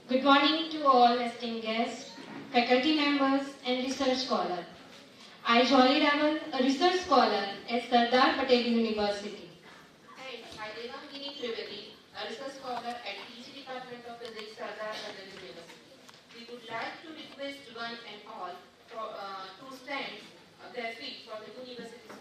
Good morning to all esteemed guests, faculty members, and research scholars. I joined a research scholar at Sardar Patel University. And I Devangini Trivedi, a research scholar at PG Department of Physics, Sardar Patel University. We would like to request one and all to stand their feet for the university song.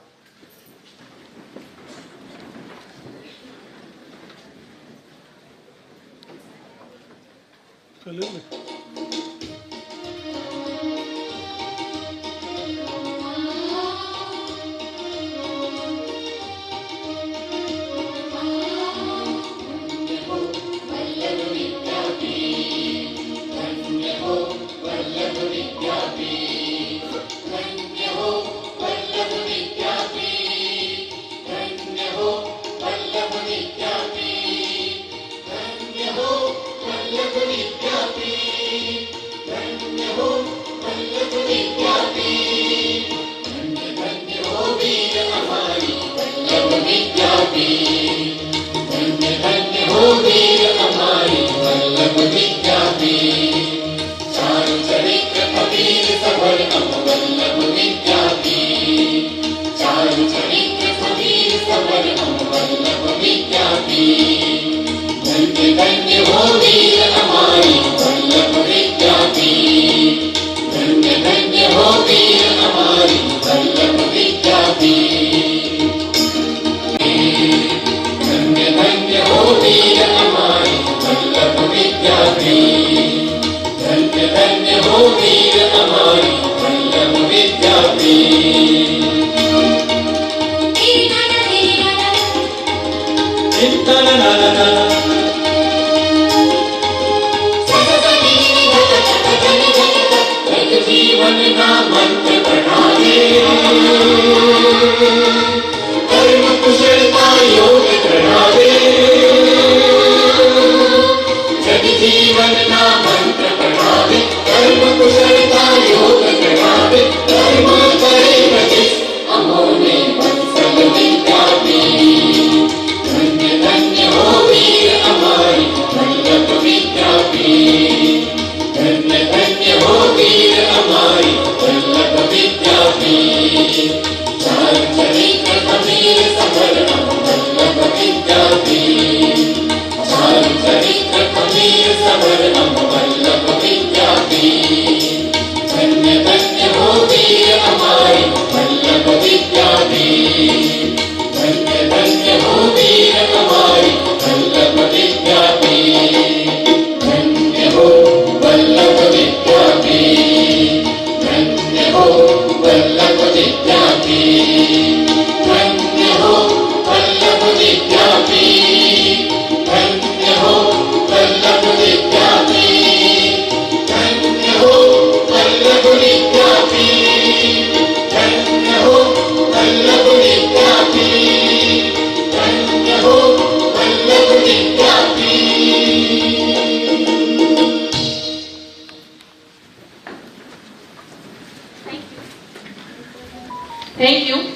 Thank you.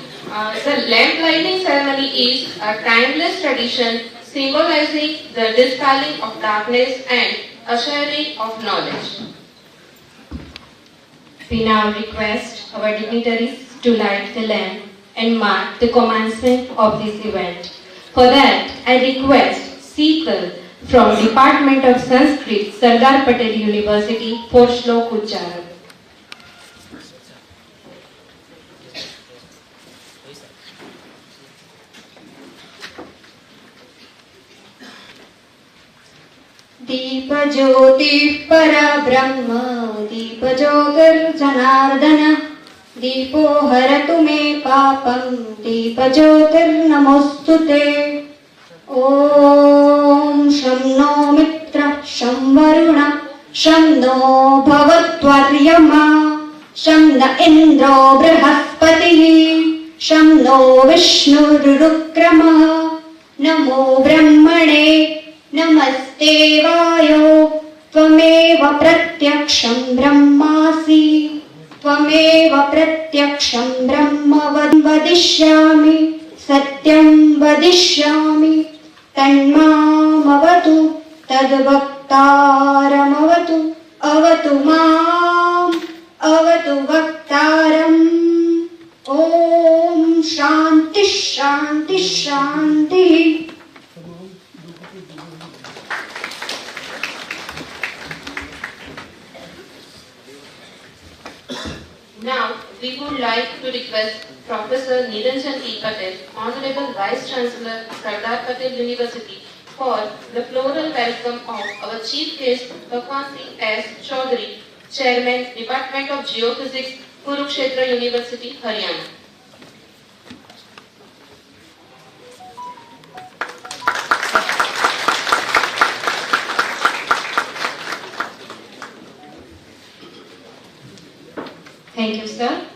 The lamp lighting ceremony is a timeless tradition symbolizing the dispelling of darkness and ushering of knowledge. We now request our dignitaries to light the lamp and mark the commencement of this event. For that, I request Seekal from Department of Sanskrit, Sardar Patel University for Shlok Uchcharan. दीप ज्योति परब्रह्म दीप ज्योतिर्जनार्दन दीपो हरतु मे पापं दीप ज्योतिर्नमोस्तुते ॐ शं no मित्रः शं वरुणः शं no भवत्वर्यमा शं न इन्द्रो बृहस्पतिः शं नो विष्णुरुक्रमः नमो ब्रह्मणे नमस्ते वायो त्वमेव प्रत्यक्षं ब्रह्मासि त्वमेव प्रत्यक्षं ब्रह्म वदिष्यामि सत्यं वदिष्यामि तन्मामवतु तद्वक्ता वक्तारमवतु अवतु माम् अवतु वक्तारम्। ॐ शान्ति शान्ति शान्तिः। Now, we would like to request Professor Niranjan P. Patel, Honorable Vice Chancellor, Sardar Patel University, for the floral welcome of our Chief Guest, Bhagwan Singh S. Chaudhary, Chairman, Department of Geophysics, Kurukshetra University, Haryana. Thank you, sir.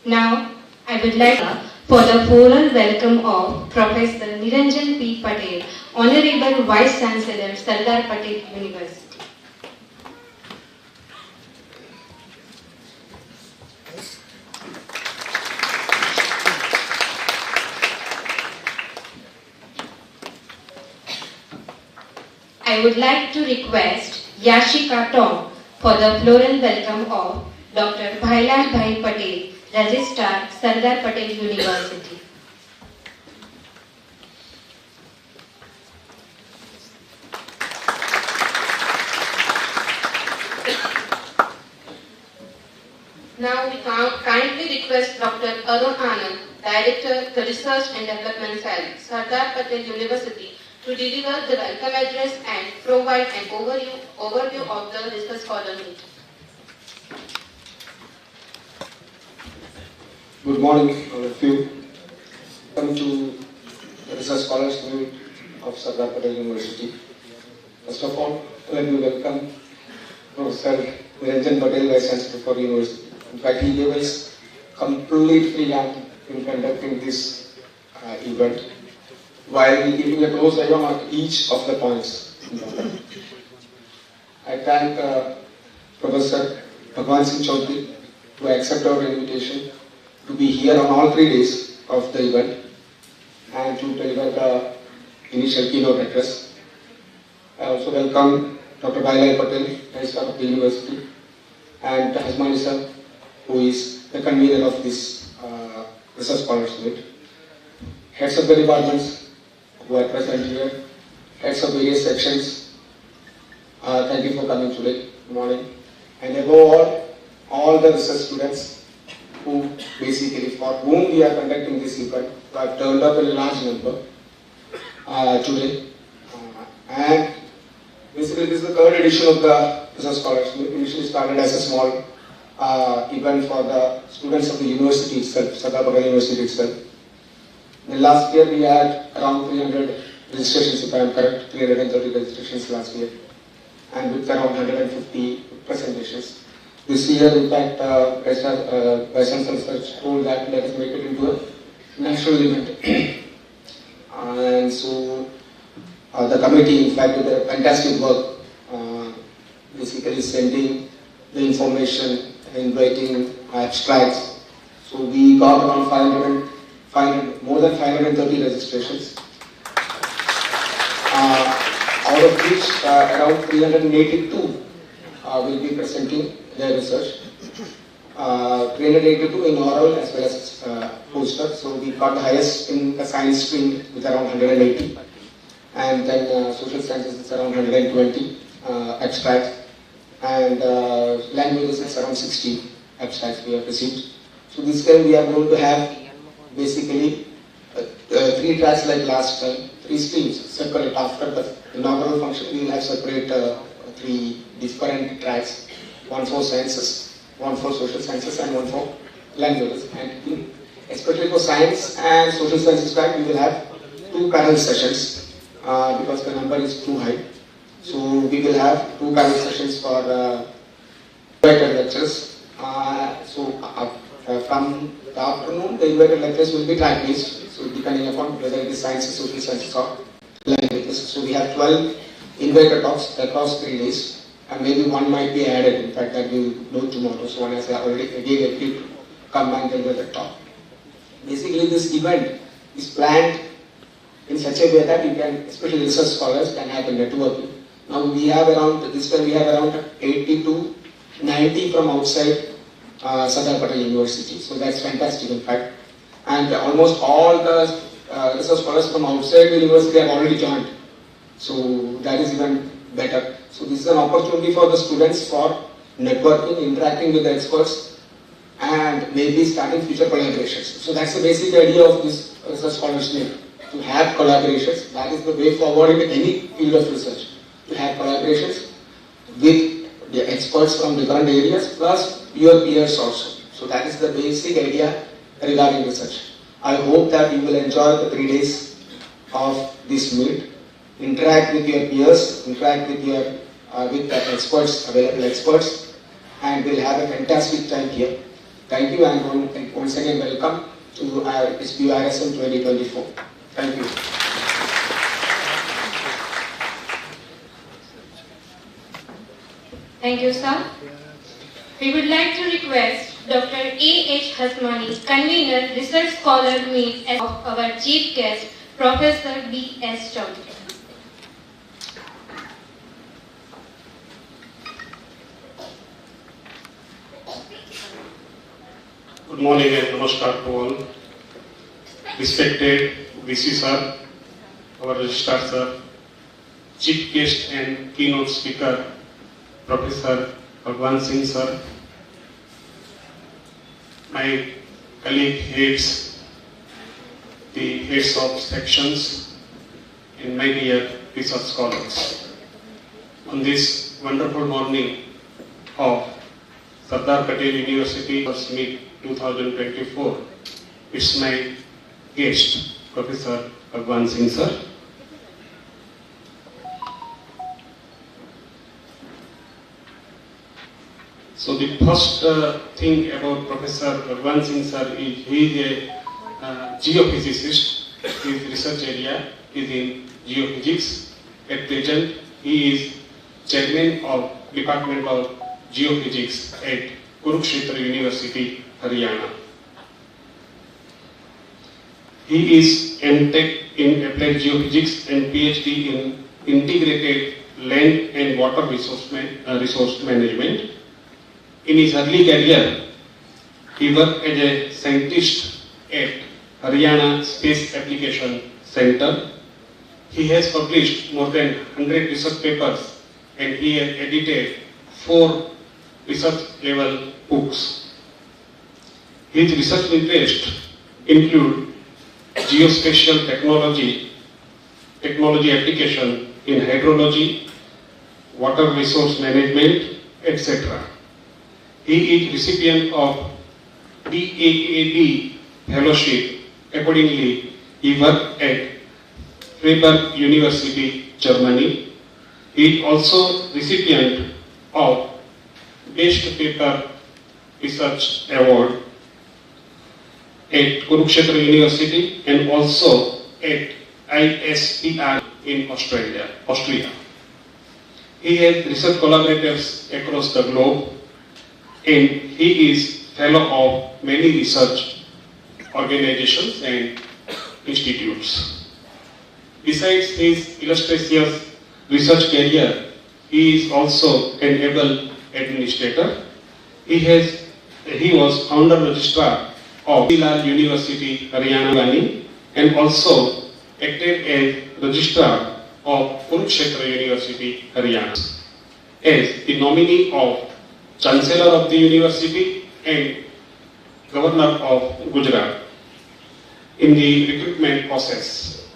Now, I would like for the floral welcome of Professor Niranjan P. Patel, Honorable Vice Chancellor, Sardar Patel University. I would like to request Yashika Tom for the floral welcome of Dr. Bhailal Bhai Patel, Registrar, Sardar Patel University. Now we kindly request Dr. Arun Anand, Director, the Research and Development Cell, Sardar Patel University, to deliver the welcome address and provide an overview of the Research Scholar Meet. Good morning, all of you. Welcome to the Research Scholars Meet of Sardar Patel University. First of all, let me welcome Professor Niranjan Patel, Vice Chancellor for the University. In fact, he gave us complete freedom in conducting this event, while giving a close eye on each of the points. I thank Professor Bhagwan Singh Chaudhary to accept our invitation to be here on all 3 days of the event and to deliver the initial keynote address. I also welcome Dr. Bhailal Patel, Registrar of the University, and Hasmani sir, who is the convener of this Research Scholars Meet. Heads of the departments who are present here, heads of various sections, thank you for coming today. Good morning. And above all the research students who basically for whom we are conducting this event, who have turned up in a large number today. And basically this is the 3rd edition of the Research Scholars Meet. Initially started as a small event for the students of the university itself, Sardar Patel University itself. The last year we had around 300 registrations, if I am correct, 330 registrations last year, and with around 150 presentations. This year, in fact, Vice Chancellor told that let us make it into a national event. And so the committee, in fact, did a fantastic work, basically sending the information, inviting abstracts. So we got around more than 530 registrations, out of which around 382 will be presenting their research. 382 in oral as well as poster. So we got the highest in the science stream with around 180, and then social sciences is around 120 abstracts, and languages is around 60 abstracts we have received. So this time we are going to have basically 3 tracks like last time, 3 streams separate. After the inaugural function we will have separate 3 different tracks, one for sciences, one for social sciences, and one for languages. And especially for science and social sciences track we will have 2 panel sessions because the number is too high. So we will have 2 panel sessions for invited lectures. From the afternoon, the invited lectures will be track based, so depending upon whether it is sciences, social sciences, or languages. So we have 12 invited talks across 3 days, and maybe one might be added. In fact, that we will know tomorrow. So one has already gave a clip to come and deliver the talk. Basically, this event is planned in such a way that you can, especially research scholars, can have a networking. Now we have around, this time we have around 80 to 90 from outside Sardar Patel University. So that's fantastic in fact. And almost all the research scholars from outside the university have already joined. So that is even better. So this is an opportunity for the students for networking, interacting with the experts, and maybe starting future collaborations. So that's the basic idea of this research scholarship, to have collaborations. That is the way forward in any field of research, to have collaborations with the experts from different areas plus your peers also. So that is the basic idea regarding research. I hope that you will enjoy the 3 days of this meet, interact with your peers, interact with your with the experts, available experts, and we'll have a fantastic time here. Thank you, and once again welcome to our SPURSM 2024. Thank you. Thank you, sir. We would like to request Dr. A.H. Hasmani, convener, research scholar meet of our chief guest, Professor B.S. Chaudhary. Good morning and namaskar to all. Respected VC sir, our registrar sir, chief guest and keynote speaker, Professor Bhagwan Singh sir, my colleague heads, the heads of sections, and my dear research scholars. On this wonderful morning of Sardar Patel University First Meet 2024, it's my guest, Professor Bhagwan Singh sir. So the first thing about Professor Bhagwan Singh sir is he is a geophysicist. His research area is in geophysics. At present, he is chairman of Department of Geophysics at Kurukshetra University, Haryana. He is MTech in Applied Geophysics and PhD in Integrated Land and Water Resource Management. In his early career, he worked as a scientist at Haryana Space Application Center. He has published more than 100 research papers and he has edited 4 research level books. His research interests include geospatial technology application in hydrology, water resource management, etc. He is recipient of DAAD fellowship. Accordingly, he worked at Freiburg University, Germany. He is also recipient of Best Paper Research Award at Kurukshetra University and also at ISPR in Austria. He has research collaborators across the globe and he is fellow of many research organizations and institutes. Besides his illustrious research career, he is also an able administrator. He was founder registrar of Lal University, Haryana, and also acted as registrar of Kurukshetra University, Haryana, as the nominee of Chancellor of the University and Governor of Gujarat in the recruitment process.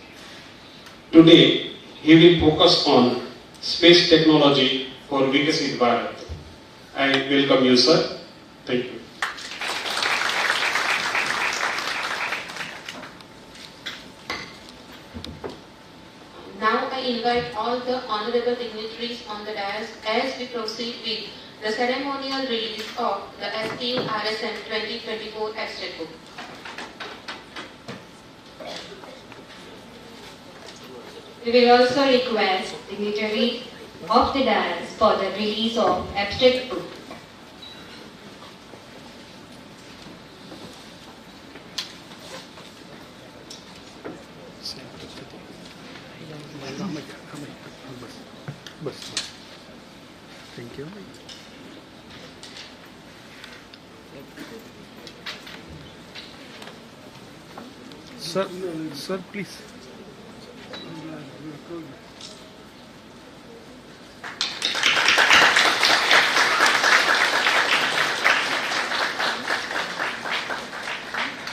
Today, he will focus on space technology for Viksit Bharat. I welcome you, sir. Thank you. Now I invite all the honorable dignitaries on the dais as we proceed with the ceremonial release of the SPURSM 2024 abstract book. We will also request dignitaries of the dais for the release of abstract book. बस Sir, please.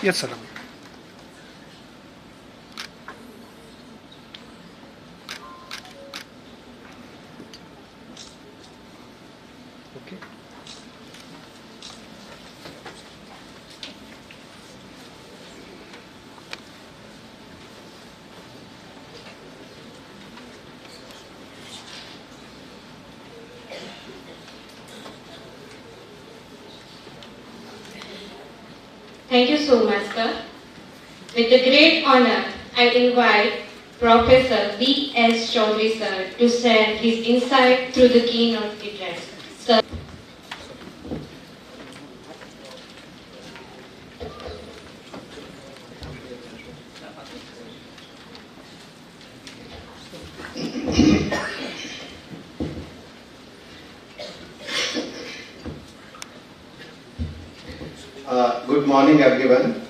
Yes, sir. Okay. Thank you so much, sir. With the great honor, I invite Professor B.S. Chaudhary, sir, to share his insight through the keynote address. Sir. Good morning, everyone.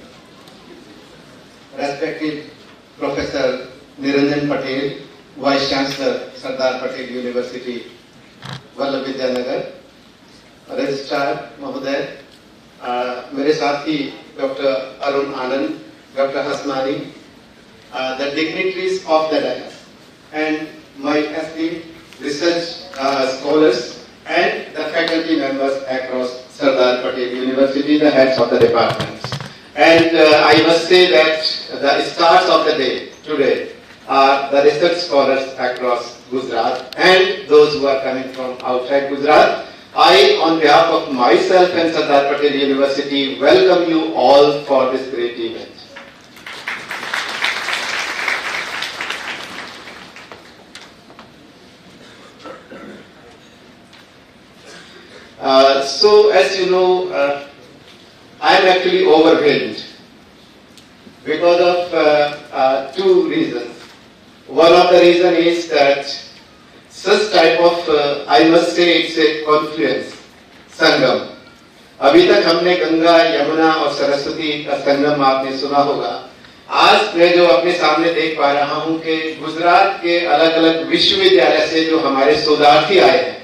Respected Professor Niranjan Patel, Vice Chancellor, Sardar Patel University, Vallabh Registrar Mahoday, मेरे साथी Dr. Arun Anand, Dr. Hasmani, the dignitaries of the dais, and my esteemed research scholars and the faculty members across Sardar Patel University, the heads of the departments. And I must say that the stars of the day today are the research scholars across Gujarat and those who are coming from outside Gujarat. I, on behalf of myself and Sardar Patel University, welcome you all for this great event. So, as you know, I am actually overwhelmed because of two reasons. One of the reasons is that such type of, I must say, it's a confluence, संगम. अभी तक हमने गंगा, यमुना और सरस्वती का संगम आपने सुना होगा. आज मैं जो अपने सामने देख पा रहा हूं कि गुजरात के अलग अलग विश्वविद्यालय से जो हमारे शोधार्थी आए हैं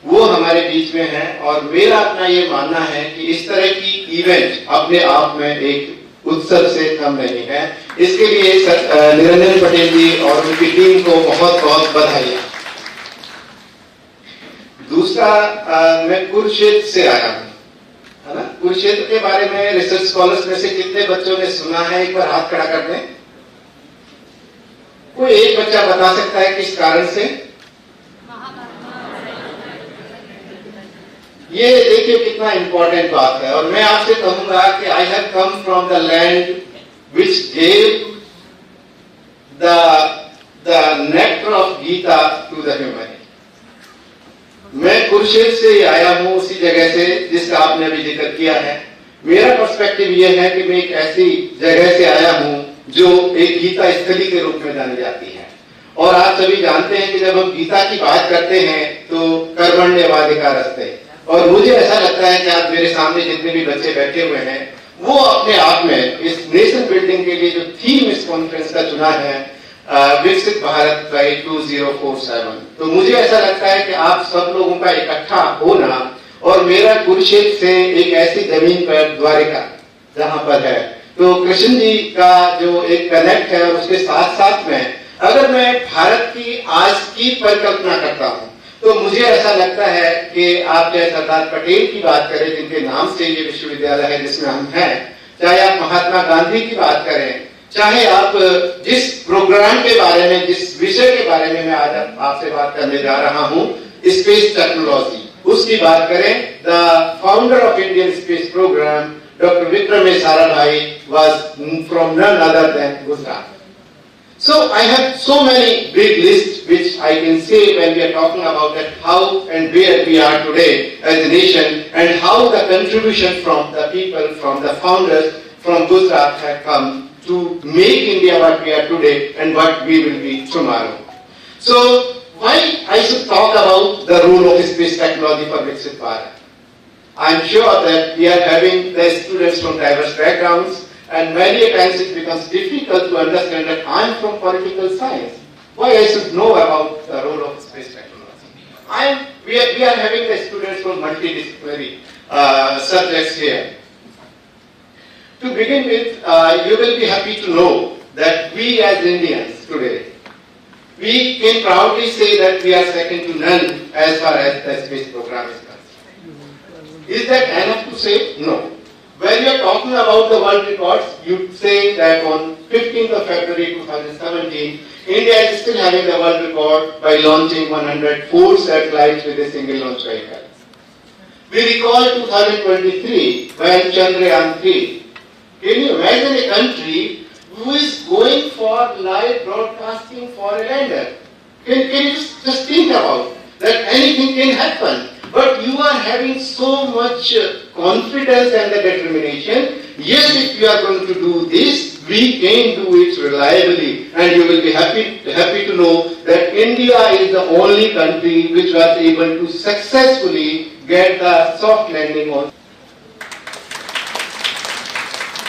वो हमारे बीच में है और मेरा अपना ये मानना है कि इस तरह की इवेंट अपने आप में एक उत्सव से कम नहीं है. इसके लिए निरंजन पटेल जी और उनकी टीम को बहुत बहुत बधाई. दूसरा, मैं कुरुक्षेत्र से आया हूं, है ना. कुरुक्षेत्र के बारे में रिसर्च स्कॉलर्स में से कितने बच्चों ने सुना है? एक बार हाथ खड़ा कर दें. कोई एक बच्चा बता सकता है किस कारण से? ये देखिए कितना इंपॉर्टेंट बात है. और मैं आपसे कहूंगा कि I have come from the land which gave the nectar of Gita to the humanity. मैं कुरुक्षेत्र से आया हूं, उसी जगह से जिसका आपने अभी जिक्र किया है. मेरा पर्सपेक्टिव यह है कि मैं एक ऐसी जगह से आया हूं जो एक गीता स्थली के रूप में जानी जाती है. और आप सभी जानते हैं कि जब हम गीता की बात करते हैं तो कर्मण्येवाधिकारस्ते. और मुझे ऐसा लगता है कि आज मेरे सामने जितने भी बच्चे बैठे हुए हैं वो अपने आप में इस नेशन बिल्डिंग के लिए जो थीम इस कॉन्फ्रेंस का चुना है, विकसित भारत बाय 2047. तो मुझे ऐसा लगता है कि आप सब लोगों का इकट्ठा होना और मेरा कुरुक्षेत्र से एक ऐसी जमीन पर द्वारिका जहां पर है, तो कृष्ण जी का जो एक कनेक्ट है और उसके साथ साथ में अगर मैं भारत की आज की परिकल्पना करता हूं तो मुझे ऐसा लगता है कि आप चाहे सरदार पटेल की बात करें जिनके नाम से ये विश्वविद्यालय है जिसमें हम हैं, चाहे आप महात्मा गांधी की बात करें, चाहे आप जिस प्रोग्राम के बारे में, जिस विषय के बारे में मैं आज आपसे बात करने जा रहा हूं, स्पेस टेक्नोलॉजी, उसकी बात करें. The founder of Indian space programme doctor Vikram Sarabhai was from none other than Gujarat. So I have so many big lists which I can say when we are talking about that how and where we are today as a nation and how the contribution from the people, from the founders from Gujarat have come to make India what we are today and what we will be tomorrow. So why I should talk about the role of space technology for Viksit Bharat? I am sure that we are having the students from diverse backgrounds and many times it becomes difficult to understand that I am from political science. Why I should know about the role of space technology? We are having the students from multidisciplinary subjects here. To begin with, you will be happy to know that we as Indians today, we can proudly say that we are second to none as far as the space program is concerned. Is that enough to say? No. When you are talking about the world records, you say that on 15th of February 2017, India is still having the world record by launching 104 satellites with a single launch vehicle. We recall 2023 when Chandrayaan 3. Can you imagine a country who is going for live broadcasting for a lander? Can you just think about that anything can happen? But you are having so much confidence and the determination. Yes, if you are going to do this, we can do it reliably. And you will be happy to know that India is the only country which was able to successfully get the soft landing on.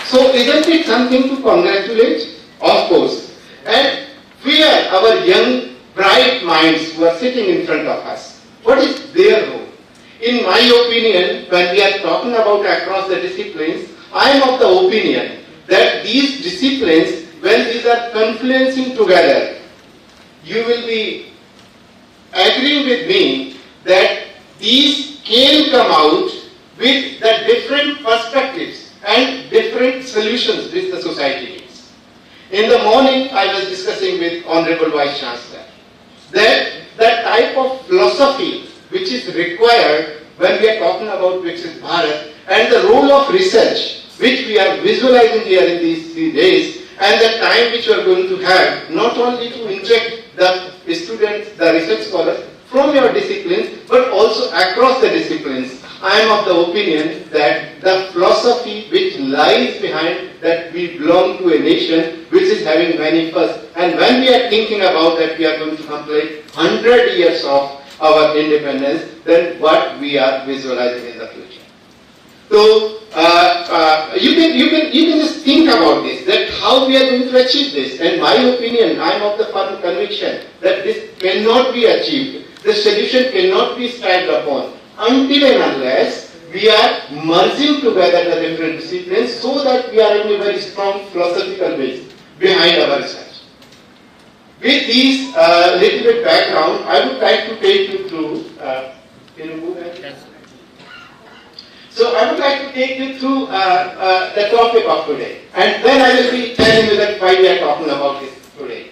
So isn't it something to congratulate? Of course. And we are our young, bright minds who are sitting in front of us. What is their role? In my opinion, when we are talking about across the disciplines, I am of the opinion that these disciplines, when these are confluencing together, you will be agreeing with me that these can come out with the different perspectives and different solutions which the society needs. In the morning, I was discussing with Honorable Vice Chancellor that the type of philosophy which is required when we are talking about Viksit Bharat and the role of research which we are visualizing here in these 3 days and the time which we are going to have not only to inject the students, the research scholars from your disciplines but also across the disciplines. I am of the opinion that the philosophy which lies behind that we belong to a nation which is having many firsts, and when we are thinking about that we are going to complete 100 years of our independence, then what we are visualizing in the future. So you can just think about this, that how we are going to achieve this. And my opinion, I am of the firm conviction that this cannot be achieved. The solution cannot be strived upon until and unless we are merging together the different disciplines so that we are in a very strong philosophical base behind our research. With this little bit background, I would like to take you through. Can you move ahead? So I would like to take you through the topic of today, and then I will be telling you that why we are talking about this today.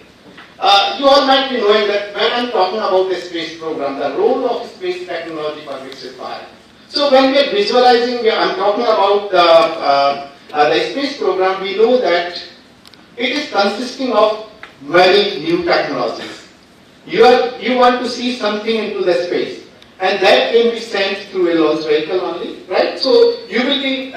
You all might be knowing that when I'm talking about the space program, the role of space technology for Viksit Bharat. So when we are visualizing, I'm talking about the space program, we know that it is consisting of many new technologies. You want to see something into the space, and that can be sent through a launch vehicle only, right? So you will be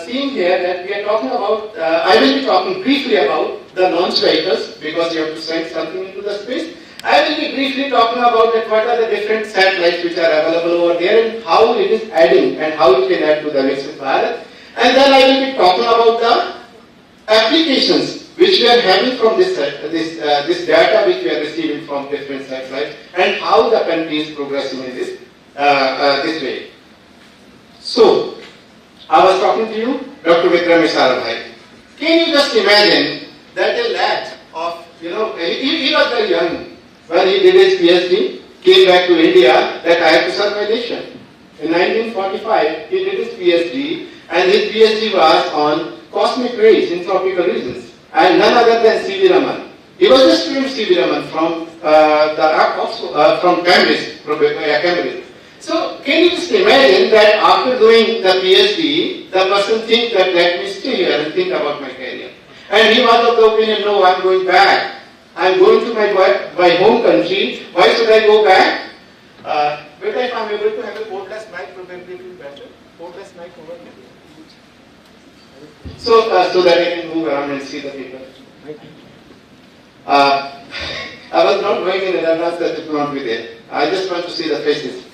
seeing here that we are talking about. I will be talking briefly about the launch vehicles because you have to send something into the space. I will be briefly talking about that what are the different satellites which are available over there and how it is adding and how it can add to the Viksit Bharat. And then I will be talking about the applications which we are having from this data which we are receiving from different satellites and how the country is progressing in this way. So, I was talking to you, Dr. Vikram Bhai. Can you just imagine that a lad of, he was very young when he did his PhD, came back to India that I have to serve my nation. In 1945, he did his PhD and his PhD was on cosmic rays in tropical regions. And none other than C.V. Raman. He was a student of C.V. Raman from Cambridge. So can you just imagine that after doing the PhD, the person thinks that let me stay here and think about my career. And he was of the opinion, no, I'm going back. I'm going to my home country. Why should I go back? But if I'm able to have a portless mic, probably it will be better. Portless mic over here. So that I can move around and see the people. I was not going in advance that it will not be there. I just want to see the faces.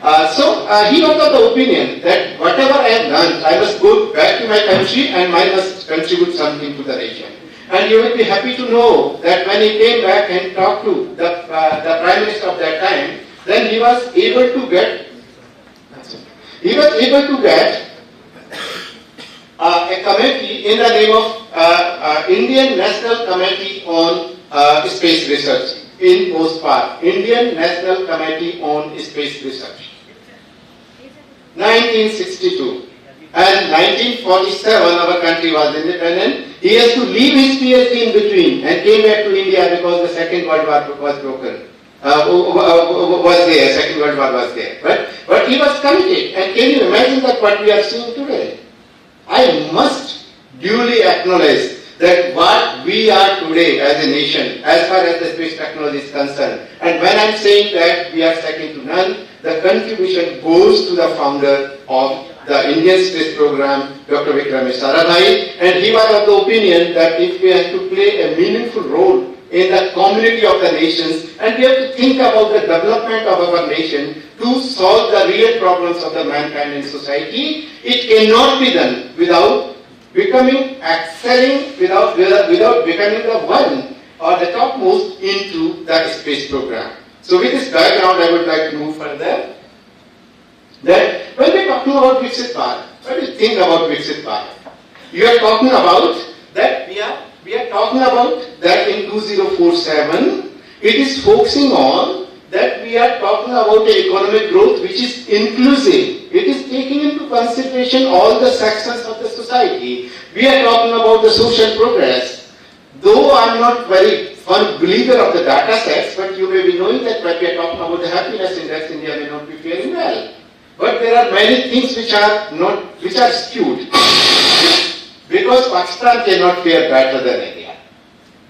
He was of the opinion that whatever I have learned, I must go back to my country and I must contribute something to the region. And you will be happy to know that when he came back and talked to the Prime Minister of that time, then he was able to get a committee in the name of Indian National Committee on Space Research in Postpark, Indian National Committee on Space Research. 1962 and 1947 our country was independent. He has to leave his PhD in between and came back to India because the Second World War was broken. Second World War was there. But he was committed. And can you imagine that what we are seeing today? I must duly acknowledge that what we are today as a nation, as far as the space technology is concerned, and when I am saying that we are second to none, the contribution goes to the founder of the Indian space program, Dr. Viksit Sarabhai, and he was of the opinion that if we have to play a meaningful role in the community of the nations, and we have to think about the development of our nation to solve the real problems of the mankind and society, it cannot be done without becoming excelling, without becoming the one or the topmost into the space program. So with this background, I would like to move further. That when we are talking about Viksit Bharat, what do you think about Viksit Bharat? You are talking about that we are talking about that in 2047, it is focusing on that we are talking about the economic growth which is inclusive. It is taking into consideration all the sections of the society. We are talking about the social progress. Though I am not very firm believer of the data sets, but you may be knowing that when we are talking about the happiness index, India may not be faring well. But there are many things which are skewed. Because Pakistan cannot fare better than India.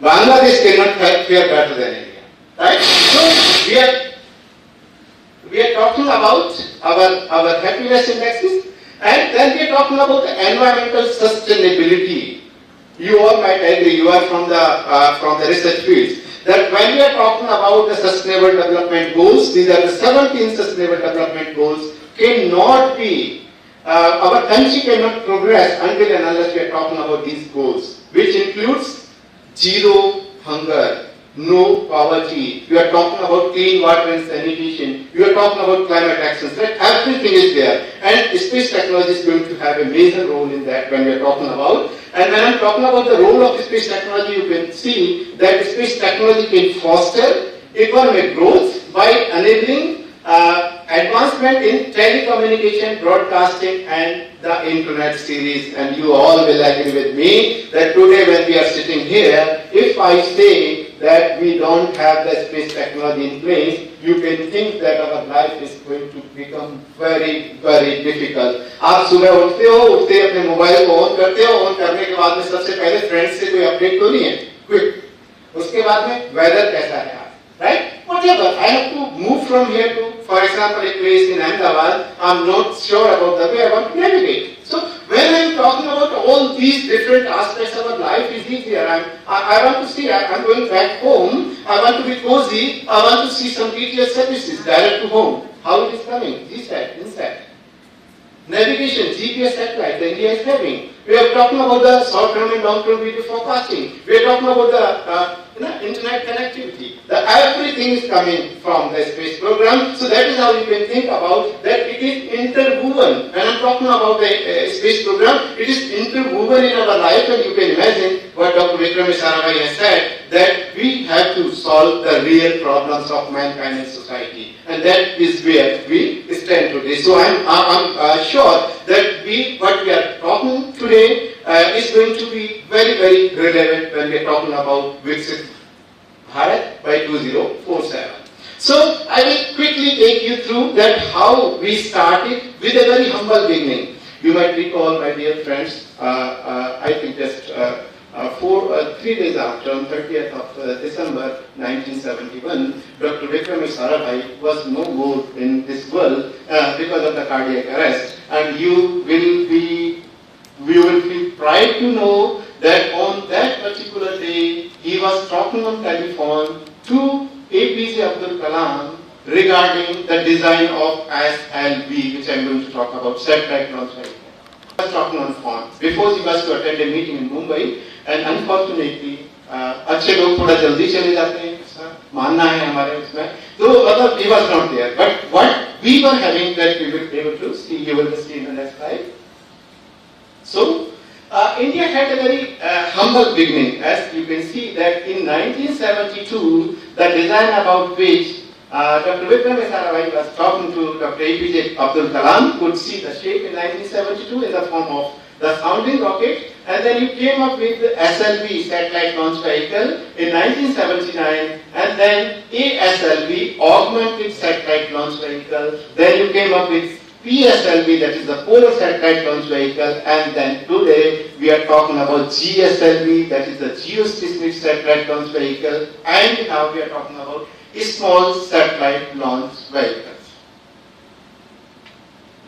Bangladesh cannot fare better than India. Right? So we are talking about our happiness indexes, and then we are talking about the environmental sustainability. You all might agree, you are from the research fields, that when we are talking about the sustainable development goals, these are the 17 sustainable development goals, cannot be, our country cannot progress until and unless we are talking about these goals, which includes zero hunger, no poverty, you are talking about clean water and sanitation, you are talking about climate actions, right? Everything is there. And space technology is going to have a major role in that when we are talking about. And when I am talking about the role of space technology, you can see that space technology can foster economic growth by enabling advancement in telecommunication, broadcasting and the internet series. And you all will agree with me that today when we are sitting here, if I say that we don't have the space technology in place, you can think that our life is going to become very, very difficult. आप सुबह उठते ही अपने mobile को on करते हो, on करने के बाद में सबसे पहले फ्रेंड्स से कोई अपडेट तो नहीं है, क्विक. उसके बाद में वेदर कैसा है, right? Whatever, I have to move from here to, for example, a place in Ahmedabad, I'm not sure about the way I want to navigate. So when I'm talking about all these different aspects of our life is easier. I want to see, I'm going back home, I want to be cozy, I want to see some detailed services direct to home. How it is coming? GSAT, INSAT. Navigation, GPS satellite, the India is having. We are talking about the short-term and long-term video forecasting. We are talking about the internet connectivity. Everything is coming from the space program. So that is how you can think about that it is interwoven. When I am talking about the space program, it is interwoven in our life, and you can imagine what Dr. Viksit Sarabhai has said, that we have to solve the real problems of mankind and society. And that is where we stand today. So I'm sure that what we are talking today is going to be very, very relevant when we are talking about Viksit Bharat by 2047. So I will quickly take you through that how we started with a very humble beginning. You might recall, my dear friends, I think just 3 days after, on 30th of December 1971, Dr. Viksit Sarabhai was no more in this world because of the cardiac arrest. And we will feel pride to know that on that particular day, he was talking on telephone to APJ Abdul Kalam regarding the design of SLV, which I'm going to talk about, satellite launch vehicle. I was talking on phone. Before he was to attend a meeting in Mumbai, and unfortunately, अच्छे लोग थोड़ा जल्दी चले जाते हैं, मानना है हमारे उसमें, तो मतलब he was not there. But what we were having that we will be able to see, you will see in the next slide. So, India had a very humble beginning. As you can see that in 1972, the design about which Dr. Vikram Sarabhai was talking to Dr. APJ Abdul Kalam could see the shape in 1972 in the form of the sounding rocket, and then you came up with the SLV, satellite launch vehicle, in 1979, and then ASLV, augmented satellite launch vehicle. Then you came up with PSLV, that is the polar satellite launch vehicle, and then today we are talking about GSLV, that is the geostationary satellite launch vehicle, and now we are talking about small satellite launch vehicles.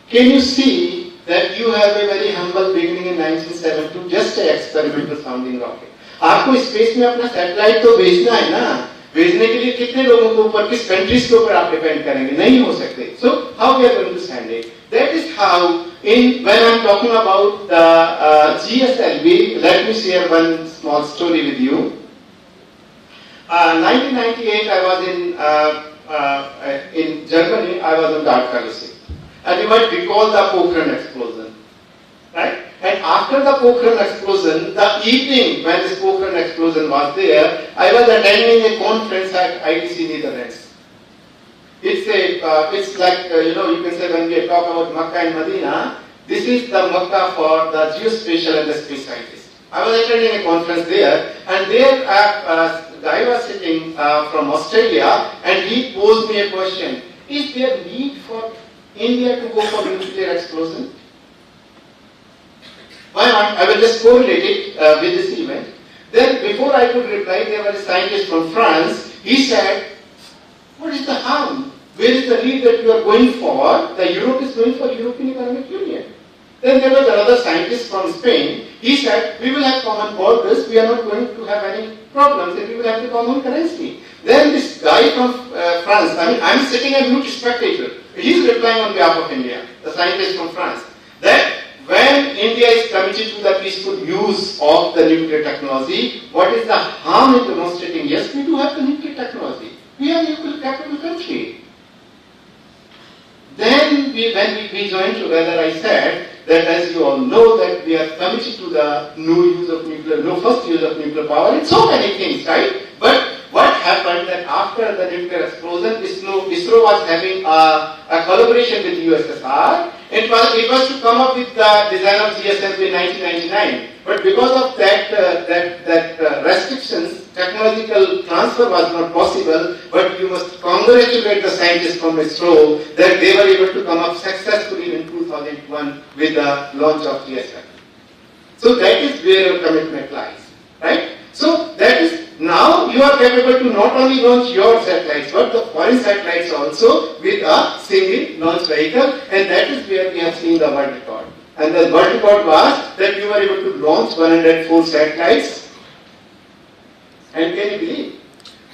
Can you see that you have a very humble beginning in 1972, just an experimental sounding rocket? आपको space में अपना satellite तो भेजना है ना, भेजने के लिए कितने लोगों के ऊपर, किस कंट्रीज के ऊपर आप डिपेंड करेंगे, नहीं हो सकते. So how we are going to send it? That is how, when I am talking about the GSLV, let me share one small story with you. 1998, I was in Germany. I was on Dart Fellowship. And you might recall the Pokhran explosion, right? And after the Pokhran explosion, the evening when this Pokhran explosion was there, I was attending a conference at ITC Netherlands. It's like, you can say when we talk about Makkah and Medina, this is the Makkah for the geospatial and the space scientists. I was attending a conference there, and there a guy was sitting from Australia, and he posed me a question: is there need for India to go for nuclear explosion? Why not? I will just correlate it with this event. Then before I could reply, there was a scientist from France. He said, what is the harm? Where is the need that you are going for? The Europe is going for European Economic Union. Then there was another scientist from Spain. He said, we will have common borders, we are not going to have any problems, and we will have the common currency. Then this guy from France, I'm sitting a mute spectator. He's replying on behalf of India, the scientist from France, that when India is committed to the peaceful use of the nuclear technology, what is the harm in demonstrating? Yes, we do have the nuclear technology. We are a nuclear capital country. Then when we joined together, I said that as you all know that we are committed to the first use of nuclear power in so many things, right? But what happened that after the nuclear explosion, ISRO was having a collaboration with USSR. It was to come up with the design of GSLV in 1999. But because of that restrictions, technological transfer was not possible. But you must congratulate the scientists from ISRO that they were able to come up successfully in 2001 with the launch of GSLV. So that is where your commitment lies, right? So that is, now you are capable to not only launch your satellites, but the foreign satellites also with a single launch vehicle, and that is where we have seen the world record. And the world record was that you were able to launch 104 satellites. And can you believe?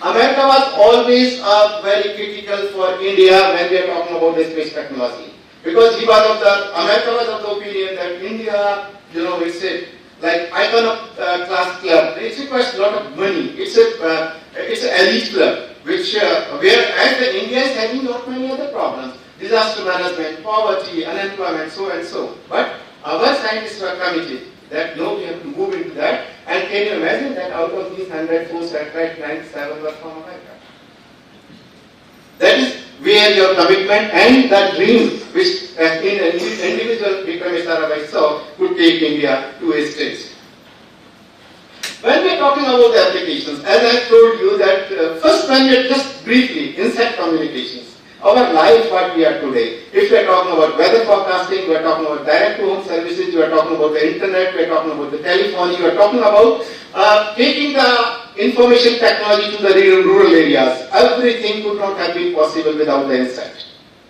America was always very critical for India when we are talking about the space technology. Because America was of the opinion that India, it's a like icon of class club. It requires a lot of money. It's an elite club, whereas India is having not many other problems: disaster management, poverty, unemployment, so and so. But our scientists were committed that no, we have to move into that. And can you imagine that out of these 104 satellites, 97 were from America? That is where your commitment and the dream which in an individual Vikram Sarabhai saw could take India to a stage. When we are talking about the applications, as I told you that first when we are just briefly insect communications, our life what we are today. If we are talking about weather forecasting, we are talking about direct to home services, we are talking about the internet, we are talking about the telephony, we are talking about taking the information technology to the rural areas. Everything could not have been possible without the insect.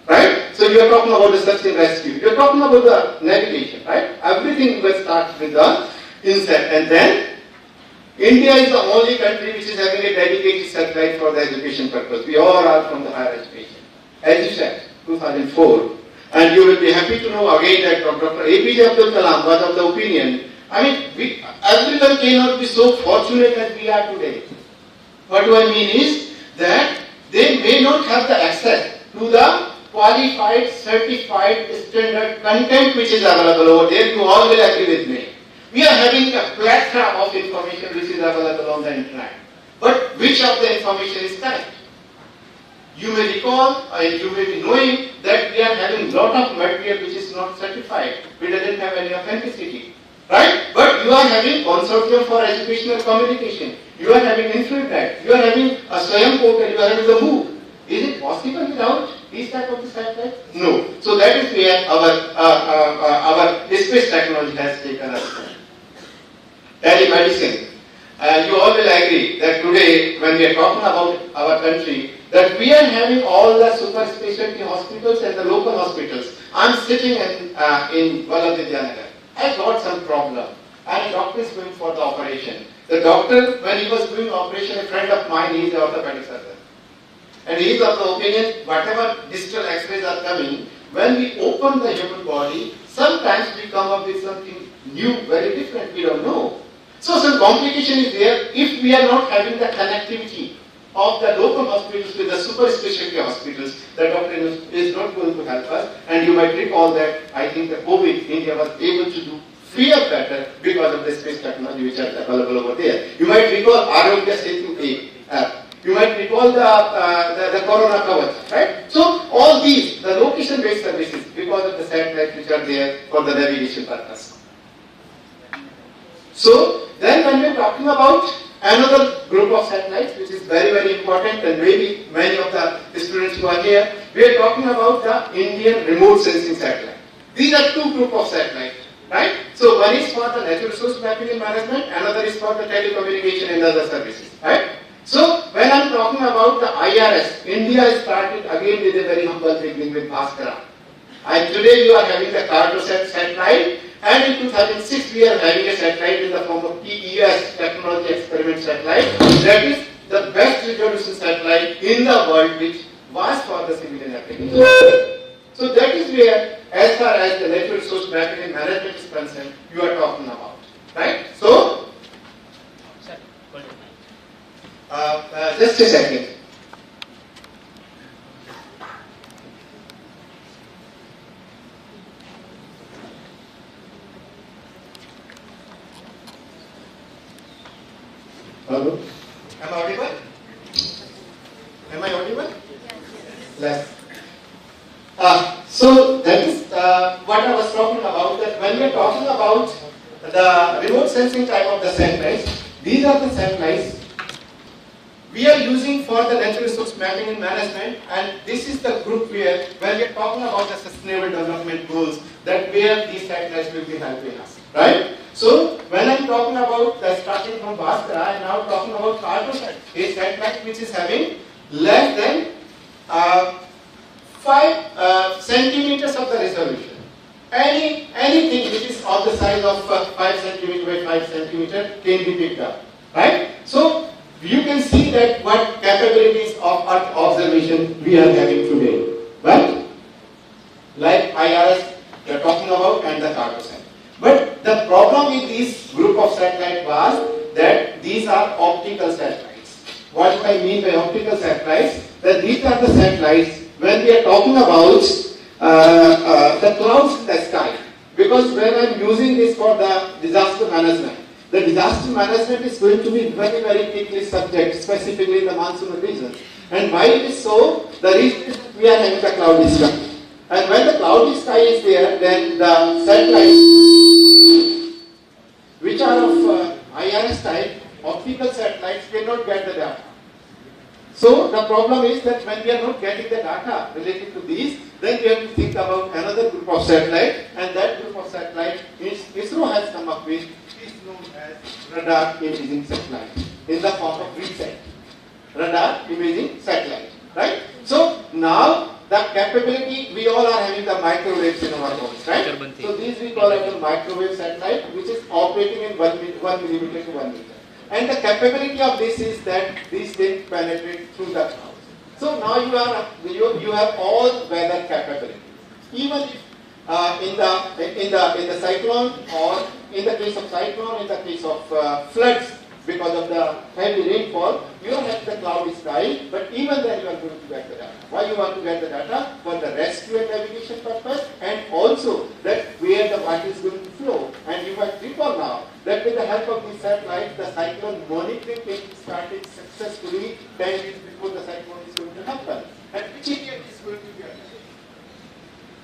Right? So you are talking about the search and rescue. You are talking about the navigation, right? Everything will start with the insect. And then India is the only country which is having a dedicated satellite for the education purpose. We all are from the higher education. as you said, 2004. And you will be happy to know again that Dr. APJ Abdul Kalam was of the opinion, I mean, everyone cannot be so fortunate as we are today. What do I mean is that they may not have the access to the qualified, certified, standard content which is available over there. You all will agree with me. We are having a plethora of information which is available on the internet. But which of the information is correct? You may recall, you may be knowing that we are having lot of material which is not certified. We doesn't have any authenticity. Right? But you are having Consortium for Educational Communication. You are having Infrared. You are having a Swayam portal. You are having the MOOC. Is it possible without these type of satellites? No. So that is where our space technology has taken us. Telemedicine. You all will agree that today, when we are talking about our country, that we are having all the super specialty hospitals and the local hospitals. I am sitting in Vallabh I got some problem, and a doctor is going for the operation. The doctor, when he was doing operation, a friend of mine, he is an orthopedic surgeon. And he is of the opinion, whatever digital x-rays are coming, when we open the human body, sometimes we come up with something new, very different, we don't know. So some complication is there if we are not having the connectivity of the local hospitals with the super specialty hospitals. The doctor is not going to help us. And you might recall that I think the COVID, India was able to do far better because of the space technology which are available over there. You might recall Arogya Setu app. You might recall the Corona Kavach, right? So all these, the location-based services, because of the satellites which are there for the navigation purpose. So then when we are talking about another group of satellites which is very, very important, and maybe many of the students who are here, we are talking about the Indian remote sensing satellite. These are two groups of satellites, right? So one is for the natural resource mapping and management, another is for the telecommunication and other services, right? So when I am talking about the IRS, India started again with a very humble beginning with Bhaskara. And today you are having the Cartosat satellite, and in 2006 we are having a satellite in the form of TES, Technology Experiment Satellite. That is the best resolution satellite in the world which was for the civilian application. So that is where, as far as the natural resource mapping and management is concerned, you are talking about, right? So, just a second. Hello? Am I audible? Am I audible? Yes. So that is what I was talking about, that when we are talking about the remote sensing type of the satellites, these are the satellites we are using for the natural resource mapping and management, and this is the group where when we are talking about the sustainable development goals, that where these satellites will be helping us, right? So when I am talking about the starting from Bhaskara, I am now talking about Cartosat, a satellite which is having less than 5 centimeters of the resolution. Anything which is of the size of 5 centimeter by 5 centimeter can be picked up, right? So you can see that what capabilities of Earth observation we are having today, right? Like IRS we are talking about and the Cartosat. But the problem with this group of satellites was that these are optical satellites. What do I mean by optical satellites? That these are the satellites when we are talking about the clouds in the sky. Because when I am using this for the disaster management, the disaster management is going to be very, very quickly subject, specifically in the monsoon region. And why it is so? The reason is we are having the cloudy sky. And when the cloudy sky is there, then the satellites, which are of IRS type, optical satellites, cannot get the data. So the problem is that when we are not getting the data related to these, then we have to think about another group of satellites, and that group of satellites ISRO has come up with is known as radar imaging satellite in the form of Viksit. Radar imaging satellite, right? So now the capability, we all are having the microwaves in our homes, right? So these we call it a microwave satellite, which is operating in 1 millimeter to 1 meter. And the capability of this is that these things penetrate through the clouds. So now you have all weather capability. Even if in the cyclone, or in the case of cyclone, in the case of floods, because of the heavy rainfall, you have the cloudy sky, but even then you are going to get the data. Why you want to get the data? For the rescue and navigation purpose, and also that where the water is going to flow. And you might recall now that with the help of these satellites, the cyclone monitoring started successfully 10 years before the cyclone is going to happen. And which area is going to be affected?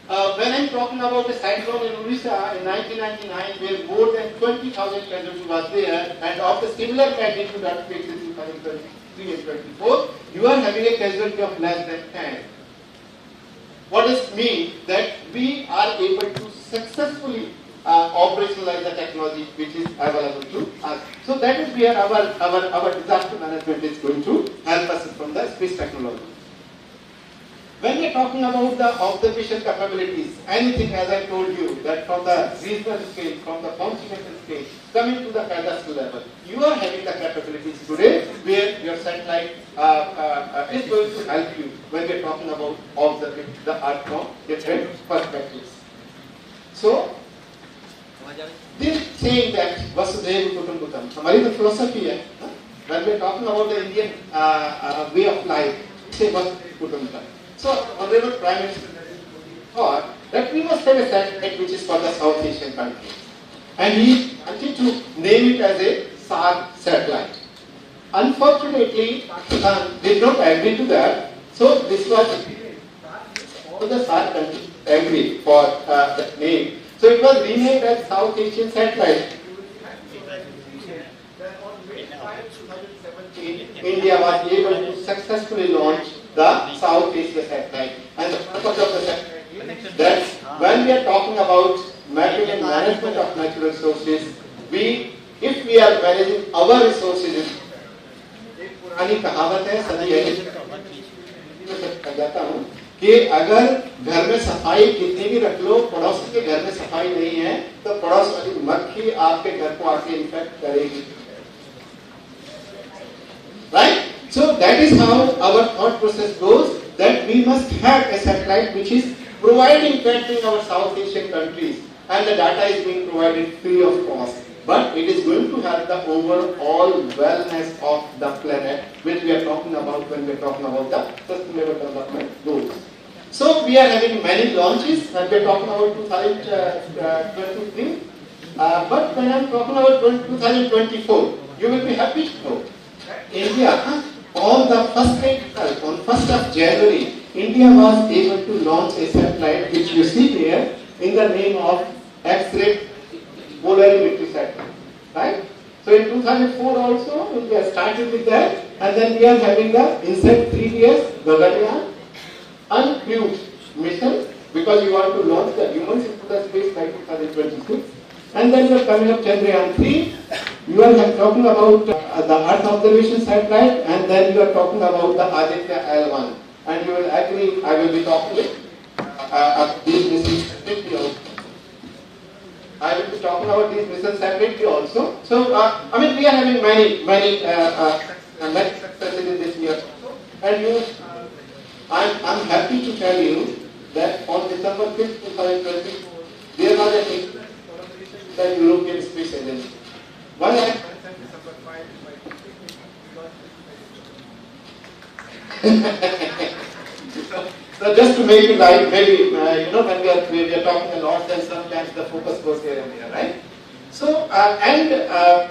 When I'm talking about the cyclone in Orissa in 1999, where more than 20,000 casualties was there, and of the similar magnitude earthquakes in 2023 and 24, you are having a casualty of less than 10. What does it mean? That we are able to successfully operationalize the technology which is available to us. So that is where our disaster management is going to help us from the space technology. When we are talking about the observation capabilities, anything as I told you, that from the regional scale, from the continental scale, coming to the pedestal level, you are having the capabilities today where your satellite is going to help you when we are talking about observing the Earth from different perspectives. So, this saying that Vasudhaiva Kutumbakam, हमारी the philosophy है, when we are talking about the Indian way of life, say Vasudhaiva Kutumbakam. So, Honorable Prime Minister thought that we must have a satellite which is for the South Asian countries. And he wanted to name it as a SAR satellite. Unfortunately, Pakistan did not agree to that. So, this was all the SAR countries agreed for that name. So, it was renamed as South Asian Satellite. India was able to successfully launch the South Asia satellite. And the purpose of the satellite is that when we are talking about mapping and management of natural resources, if we are managing our resources, एक पुरानी कहावत है सदी में जाता हूँ कि अगर घर में सफाई कितनी भी रख लो, पड़ोसी के घर में सफाई नहीं है, तो पड़ोस वाली मक्खी आपके घर को आके इन्फेक्ट करेगी. Right? So that is how our thought process goes, that we must have a satellite which is providing tracking our South Asian countries, and the data is being provided free of cost. But it is going to have the overall wellness of the planet, which we are talking about when we are talking about the sustainable development goals. So we are having many launches, and we are talking about 2023. But when I am talking about 2024, you will be happy to know that India, on the first day itself, on 1st of January, India was able to launch a satellite which you see here in the name of X-ray polarimetry satellite. Right? So in 2004 also, India started with that, and then we are having the INSAT 3DS Gaganyaan uncrewed mission, because we want to launch the humans into the space by 2026. And then you are coming up Chandrayaan 3, you are talking about the Earth observation satellite, and then you are talking about the Aditya L1. And you will agree, I will be talking with these missions separately also. I will be talking about these missions separately also. So, I mean, we are having many successes in this year. And I'm happy to tell you that on December 5th, 2024, there was a meeting with the European Space Agency. Why I mentioned December 5? So just to make it light, maybe, when we are talking a lot, then sometimes the focus goes here and there, right? So,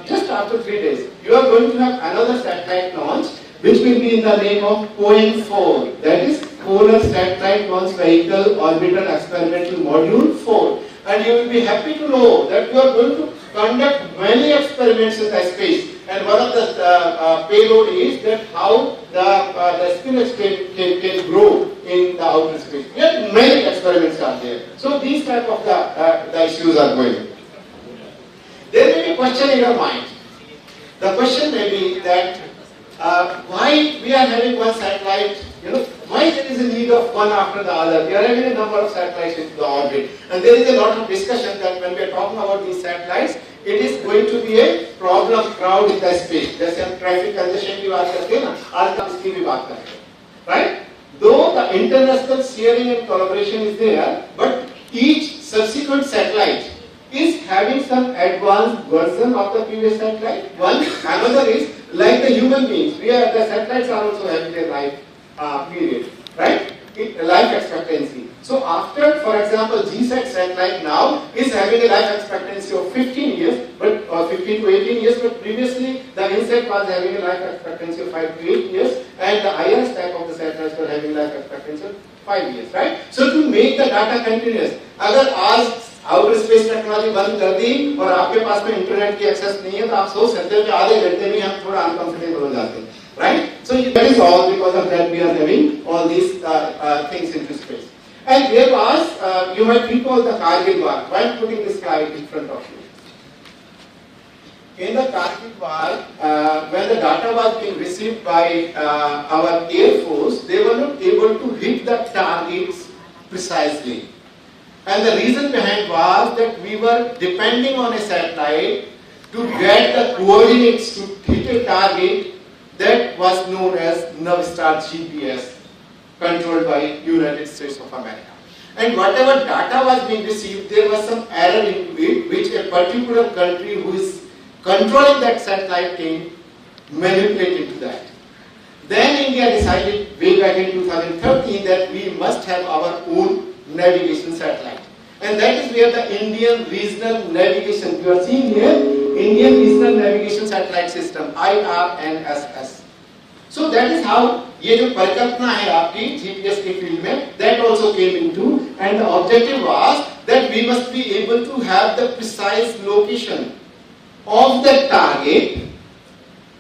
just after 3 days, you are going to have another satellite launch, which will be in the name of POEN-4, that is Polar Satellite Launch Vehicle Orbital Experimental Module 4. And you will be happy to know that you are going to conduct many experiments in the space. And one of the payload is that how the spinach can grow in the outer space. Yet many experiments are there. So these type of the issues are going. There may be a question in your mind. The question may be that why we are having one satellite, why there is a need of one after the other. We are having a number of satellites into the orbit. And there is a lot of discussion that when we are talking about these satellites, it is going to be a problem crowd in the space. जैसे हम traffic congestion की बात करते हैं ना, आज हम इसकी भी बात करेंगे. right? Though the international sharing and collaboration is there, but each subsequent satellite is having some advanced version of the previous satellite. One, another is like the human beings. The satellites are also having their life period, right? Life expectancy. So after, for example, GSAT satellite now is having a life expectancy of 15 years, but 15 to 18 years, but previously the INSAT was having a life expectancy of 5 to 8 years, and the IRS type of the satellites were having life expectancy of 5 years, right? So to make the data continuous, अगर आज outer space technology बंद कर दी और आपके पास में internet की access नहीं है तो आप सोच सकते हो कि आधे घंटे में हम थोड़ा अनकंफर्टेबल हो जाते हैं, right? So that is all because of that we are having all these things into space. And there was, you might recall the Kargil War. Why I'm putting this slide in front of you? In the Kargil War, when the data was being received by our Air Force, they were not able to hit the targets precisely. And the reason behind was that we were depending on a satellite to get the coordinates to hit a target that was known as Navstar GPS, controlled by United States of America. And whatever data was being received, there was some error into it, which a particular country who is controlling that satellite can manipulate into that. Then India decided way back in 2013 that we must have our own navigation satellite. And that is where the Indian Regional Navigation, you are seeing here, Indian Regional Navigation Satellite System, IRNSS. So that is how ये जो परिकल्पना है आपकी GPS के field में, that also came into, and the objective was that we must be able to have the precise location of the target.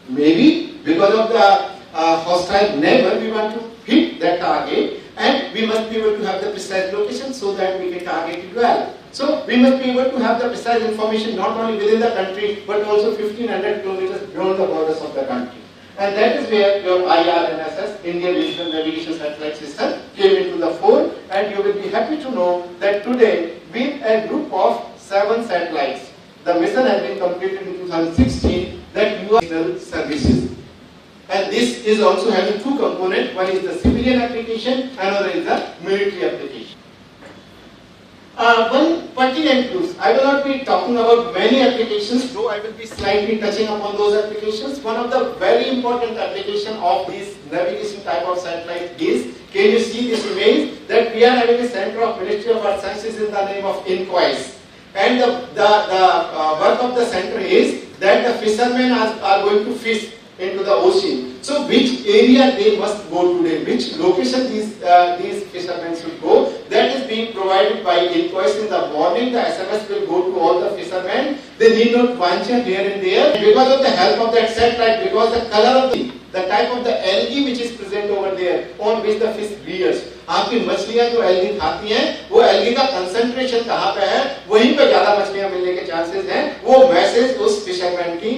Maybe because of the hostile neighbor, we want to hit that target, and we must be able to have the precise location so that we can target it well. So we must be able to have the precise information not only within the country but also 1500 kilometers beyond the borders of the country. And that is where your IRNSS, Indian Regional Navigation Satellite System, came into the fore, and you will be happy to know that today, with a group of 7 satellites, the mission has been completed in 2016, that you are services. And this is also having 2 components, one is the civilian application, another is the military application. One pertinent use, I will not be talking about many applications, though I will be slightly touching upon those applications. One of the very important application of this navigation type of satellite is, can you see this image, that we are having a center of Ministry of Earth Sciences in the name of INQUISE. And the work of the center is that the fishermen are going to fish into the ocean. So which area they must go today, which location these fishermen should go, that is being provided by INQUISE in the morning. The SMS will go to all the fishermen. They need not venture here and there. And because of the help of that satellite, because the color of the type of the algae which is present over there, on which the fish rears, आपकी मछलियां जो algae खाती हैं, वो algae का concentration कहाँ पे है, वहीं पे ज्यादा मछलियां मिलने के चांसेस हैं. वो मैसेज उस फिशरमैन की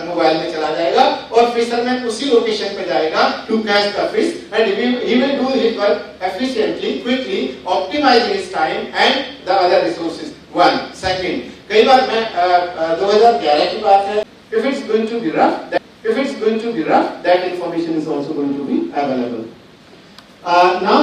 मोबाइल में चला जाएगा और फिशरमैन उसी लोकेशन पे जाएगा to catch the fish, and he will do his work efficiently, quickly, optimising his time and the other resources. 1 second, कई बार मैं 2011 की बात है, if it's going to be rough, that information is also going to be available. Now